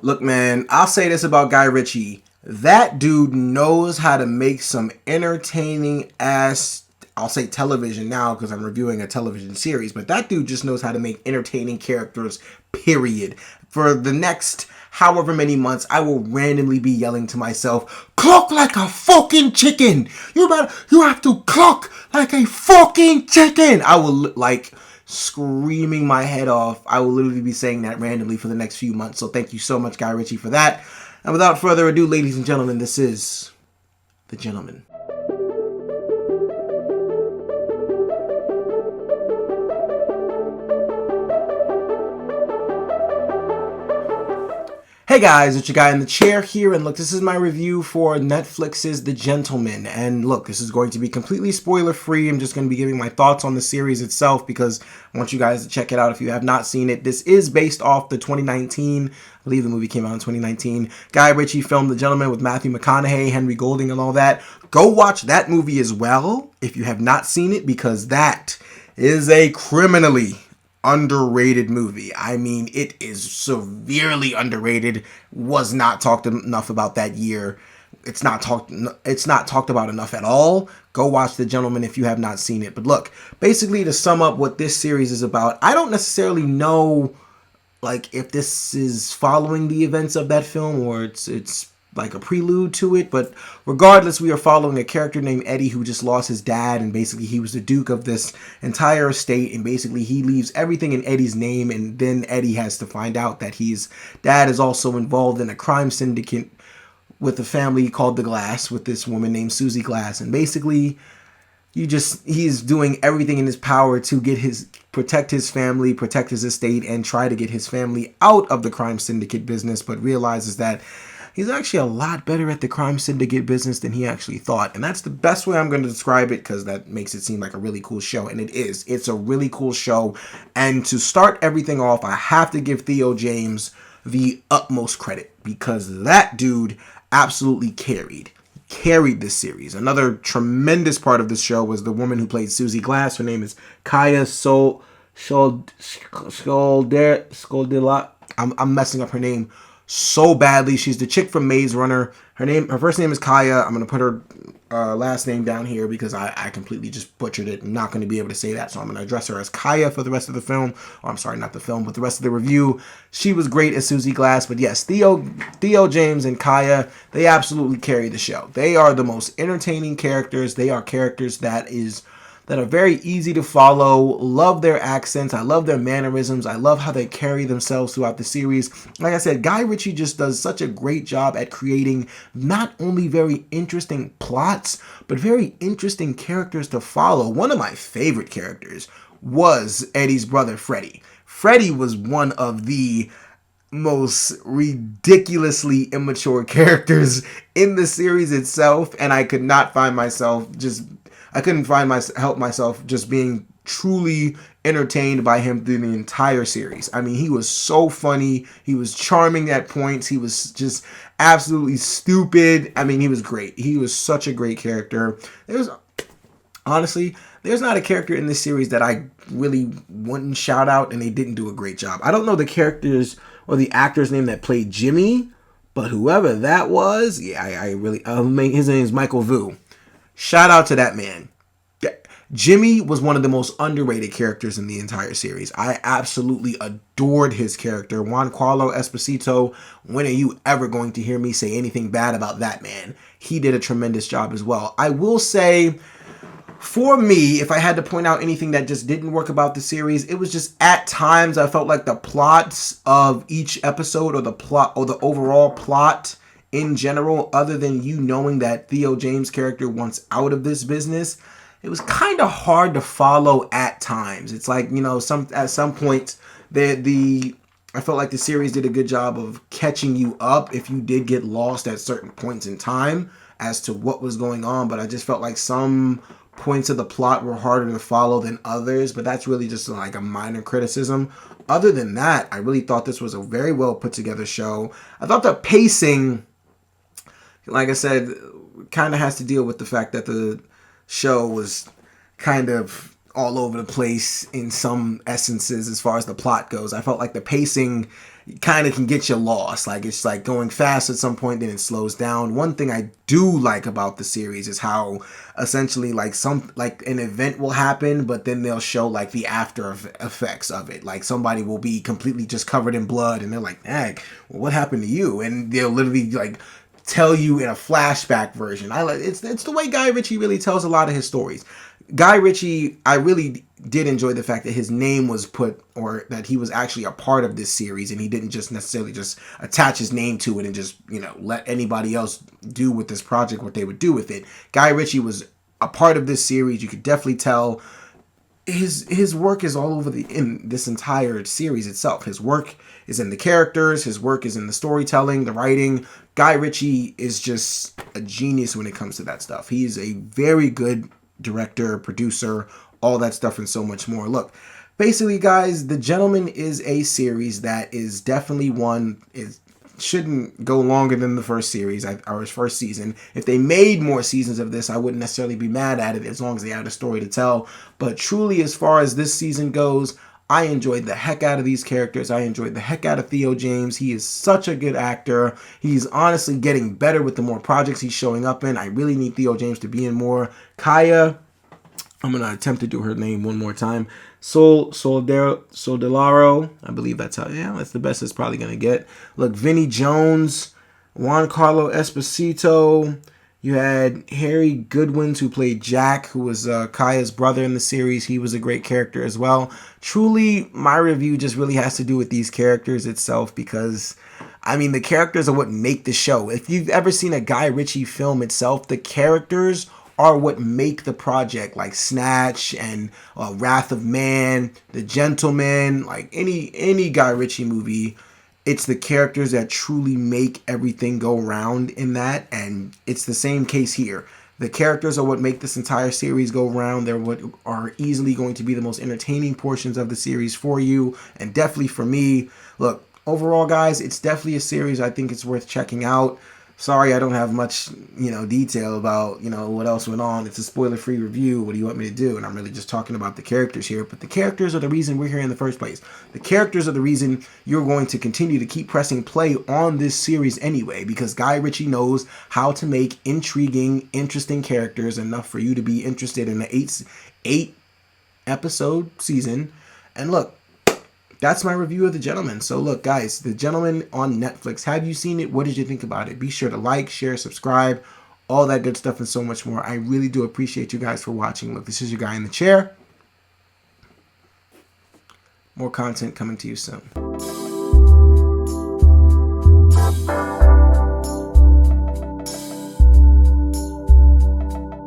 Look, man, I'll say this about Guy Ritchie. That dude knows how to make some entertaining ass, I'll say television now because I'm reviewing a television series, but that dude just knows how to make entertaining characters, period. For the next however many months, I will randomly be yelling to myself, cluck like a fucking chicken. You have to cluck like a fucking chicken. I will like screaming my head off. I will literally be saying that randomly for the next few months. So thank you so much, Guy Ritchie, for that. And without further ado, ladies and gentlemen, this is The Gentleman. Hey guys, it's your guy in the chair here, and look, this is my review for Netflix's The Gentleman, and look, this is going to be completely spoiler-free. I'm just going to be giving my thoughts on the series itself because I want you guys to check it out if you have not seen it. This is based off the 2019, I believe the movie came out in 2019, Guy Ritchie filmed The Gentleman with Matthew McConaughey, Henry Golding, and all that. Go watch that movie as well if you have not seen it, because that is a criminally underrated movie. I mean, it is severely underrated. Was not talked enough about that year. It's not talked about enough at all. Go watch The Gentleman if you have not seen it. But look, basically to sum up what this series is about, I don't necessarily know like if this is following the events of that film or it's like a prelude to it, but regardless, we are following a character named Eddie who just lost his dad, and basically he was the duke of this entire estate, and basically he leaves everything in Eddie's name, and then Eddie has to find out that his dad is also involved in a crime syndicate with a family called The Glass, with this woman named Susie Glass, and basically he's doing everything in his power to protect his family, protect his estate, and try to get his family out of the crime syndicate business, but realizes that he's actually a lot better at the crime syndicate business than he actually thought. And that's the best way I'm going to describe it, because that makes it seem like a really cool show. And it is. It's a really cool show. And to start everything off, I have to give Theo James the utmost credit, because that dude absolutely carried this series. Another tremendous part of this show was the woman who played Susie Glass. Her name is Kaya Scodelac. I'm messing up her name so badly. She's the chick from Maze Runner. Her first name is Kaya. I'm going to put her last name down here because I completely just butchered it. I'm not going to be able to say that, so I'm going to address her as Kaya for the rest of the film. I'm sorry, not the film, but the rest of the review. She was great as Susie Glass, but yes, Theo James and Kaya, they absolutely carry the show. They are the most entertaining characters. They are characters that are very easy to follow. Love their accents. I love their mannerisms. I love how they carry themselves throughout the series. Like I said, Guy Ritchie just does such a great job at creating not only very interesting plots, but very interesting characters to follow. One of my favorite characters was Eddie's brother, Freddie. Freddie was one of the most ridiculously immature characters in the series itself, and I couldn't help myself just being truly entertained by him through the entire series. I mean, he was so funny. He was charming at points. He was just absolutely stupid. I mean, he was great. He was such a great character. Honestly, there's not a character in this series that I really wouldn't shout out and they didn't do a great job. I don't know the characters or the actor's name that played Jimmy, but whoever that was, yeah, his name is Michael Vu. Shout out to that man. Jimmy was one of the most underrated characters in the entire series. I absolutely adored his character. Giancarlo Esposito, when are you ever going to hear me say anything bad about that man? He did a tremendous job as well. I will say, for me, if I had to point out anything that just didn't work about the series, it was just at times I felt like the plots of each episode or the overall plot in general, other than you knowing that Theo James' character wants out of this business, it was kind of hard to follow at times. It's like, at some point, I felt like the series did a good job of catching you up if you did get lost at certain points in time as to what was going on, but I just felt like some points of the plot were harder to follow than others, but that's really just like a minor criticism. Other than that, I really thought this was a very well put together show. I thought the pacing, like I said, kind of has to deal with the fact that the show was kind of all over the place in some essences as far as the plot goes. I felt like the pacing, kind of can get you lost. Like, it's like going fast at some point, then it slows down. One thing I do like about the series is how essentially like an event will happen, but then they'll show like the after effects of it. Like, somebody will be completely just covered in blood, and they're like, "Dang, well, what happened to you?" And they'll literally like tell you in a flashback version. I like it's the way Guy Ritchie really tells a lot of his stories. Guy Ritchie, I really did enjoy the fact that his name was put, or that he was actually a part of this series, and he didn't just necessarily just attach his name to it and just, let anybody else do with this project what they would do with it. Guy Ritchie was a part of this series. You could definitely tell his work is all over in this entire series itself. His work is in the characters, his work is in the storytelling, the writing. Guy Ritchie is just a genius when it comes to that stuff. He is a very good director, producer, all that stuff and so much more. Look, basically, guys, The Gentleman is a series that is definitely shouldn't go longer than the first series or his first season. If they made more seasons of this, I wouldn't necessarily be mad at it as long as they had a story to tell. But truly, as far as this season goes, I enjoyed the heck out of these characters. I enjoyed the heck out of Theo James. He is such a good actor. He's honestly getting better with the more projects he's showing up in. I really need Theo James to be in more. Kaya, I'm going to attempt to do her name one more time. Soldilaro, I believe that's the best it's probably going to get. Look, Vinnie Jones, Juan Carlo Esposito. You had Harry Goodwins, who played Jack, who was Kaya's brother in the series. He was a great character as well. Truly, my review just really has to do with these characters itself because, the characters are what make the show. If you've ever seen a Guy Ritchie film itself, the characters are what make the project, like Snatch and Wrath of Man, The Gentleman, like any Guy Ritchie movie. It's the characters that truly make everything go round in that, and it's the same case here. The characters are what make this entire series go round. They're what are easily going to be the most entertaining portions of the series for you, and definitely for me. Look, overall, guys, it's definitely a series I think it's worth checking out. Sorry, I don't have much, detail about, what else went on. It's a spoiler-free review. What do you want me to do? And I'm really just talking about the characters here. But the characters are the reason we're here in the first place. The characters are the reason you're going to continue to keep pressing play on this series anyway. Because Guy Ritchie knows how to make intriguing, interesting characters enough for you to be interested in an eight-episode season. And look, that's my review of The Gentleman. So look, guys, The Gentleman on Netflix. Have you seen it? What did you think about it? Be sure to like, share, subscribe, all that good stuff and so much more. I really do appreciate you guys for watching. Look, this is your guy in the chair. More content coming to you soon.